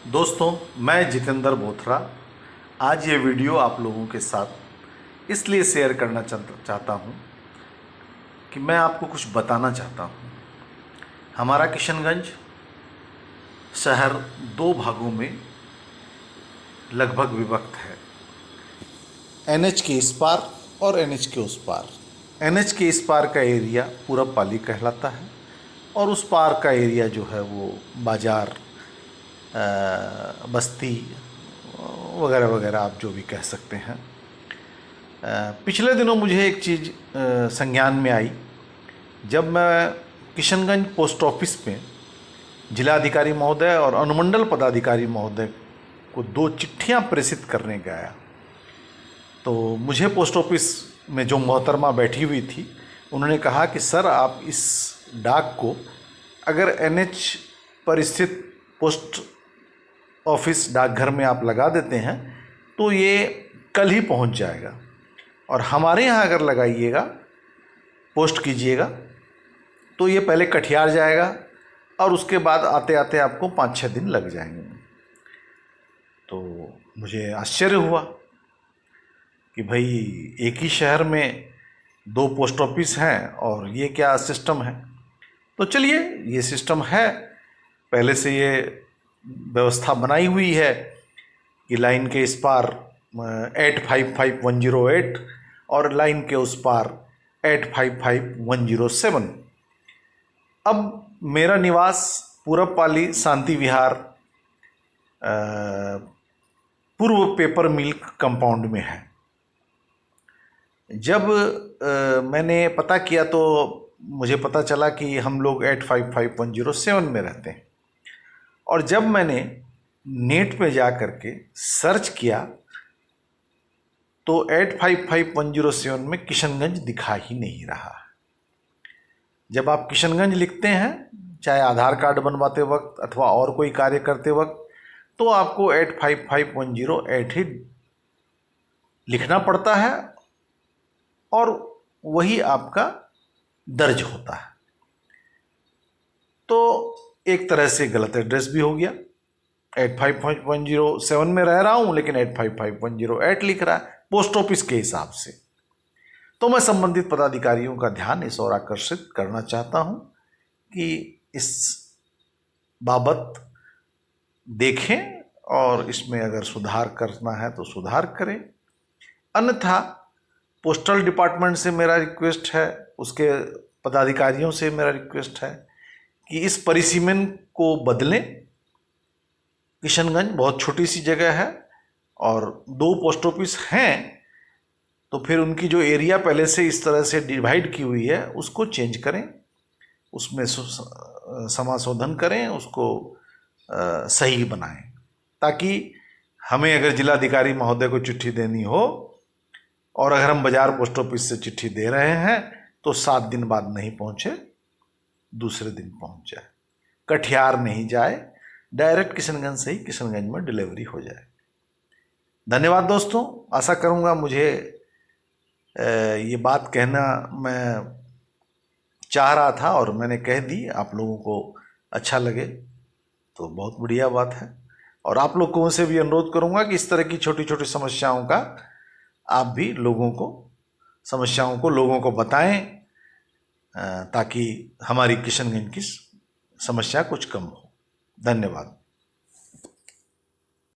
दोस्तों, मैं जितेंद्र बोथरा आज ये वीडियो आप लोगों के साथ इसलिए शेयर करना चाहता हूँ कि मैं आपको कुछ बताना चाहता हूँ। हमारा किशनगंज शहर दो भागों में लगभग विभक्त है, एनएच के इस पार और एनएच के उस पार। एनएच के इस पार का एरिया पूरब पाली कहलाता है और उस पार का एरिया जो है वो बाज़ार, बस्ती वगैरह वगैरह आप जो भी कह सकते हैं। पिछले दिनों मुझे एक चीज़ संज्ञान में आई। जब मैं किशनगंज पोस्ट ऑफिस में जिलाधिकारी महोदय और अनुमंडल पदाधिकारी महोदय को 2 चिट्ठियां प्रेषित करने गया, तो मुझे पोस्ट ऑफिस में जो मोहतरमा बैठी हुई थी उन्होंने कहा कि सर, आप इस डाक को अगर एनएच पर स्थित पोस्ट ऑफिस डाकघर में आप लगा देते हैं तो ये कल ही पहुंच जाएगा, और हमारे यहाँ अगर लगाइएगा, पोस्ट कीजिएगा, तो ये पहले कटिहार जाएगा और उसके बाद आते आते आपको 5-6 दिन लग जाएंगे। तो मुझे आश्चर्य हुआ कि भाई, एक ही शहर में 2 पोस्ट ऑफिस हैं और ये क्या सिस्टम है। तो चलिए, ये सिस्टम है, पहले से ये व्यवस्था बनाई हुई है कि लाइन के इस पार 855108 और लाइन के उस पार 855107। अब मेरा निवास पूरब पाली शांति विहार पूर्व पेपर मिल कंपाउंड में है। जब मैंने पता किया तो मुझे पता चला कि हम लोग 855107 में रहते हैं, और जब मैंने नेट पे जा कर के सर्च किया तो 855107 में किशनगंज दिखा ही नहीं रहा। जब आप किशनगंज लिखते हैं, चाहे आधार कार्ड बनवाते वक्त अथवा और कोई कार्य करते वक्त, तो आपको 855108 ही लिखना पड़ता है और वही आपका दर्ज होता है। तो एक तरह से गलत एड्रेस भी हो गया। 855107 में रह रहा हूँ लेकिन 855108 लिख रहा है पोस्ट ऑफिस के हिसाब से। तो मैं संबंधित पदाधिकारियों का ध्यान इस ओर आकर्षित करना चाहता हूँ कि इस बाबत देखें और इसमें अगर सुधार करना है तो सुधार करें। अन्यथा पोस्टल डिपार्टमेंट से मेरा रिक्वेस्ट है, उसके पदाधिकारियों से मेरा रिक्वेस्ट है कि इस परिसीमन को बदलें। किशनगंज बहुत छोटी सी जगह है और 2 पोस्ट ऑफिस हैं, तो फिर उनकी जो एरिया पहले से इस तरह से डिवाइड की हुई है उसको चेंज करें, उसमें समाशोधन करें, उसको सही बनाएं, ताकि हमें अगर जिलाधिकारी महोदय को चिट्ठी देनी हो और अगर हम बाजार पोस्ट ऑफिस से चिट्ठी दे रहे हैं तो 7 दिन बाद नहीं पहुंचे, दूसरे दिन पहुंच जाए, कटिहार नहीं जाए, डायरेक्ट किशनगंज से ही किशनगंज में डिलीवरी हो जाए। धन्यवाद दोस्तों। आशा करूंगा मुझे ये बात कहना मैं चाह रहा था और मैंने कह दी, आप लोगों को अच्छा लगे तो बहुत बढ़िया बात है। और आप लोगों से भी अनुरोध करूंगा कि इस तरह की छोटी छोटी समस्याओं का आप भी समस्याओं को लोगों को बताएं, ताकि हमारी किशनगंज की समस्या कुछ कम हो। धन्यवाद।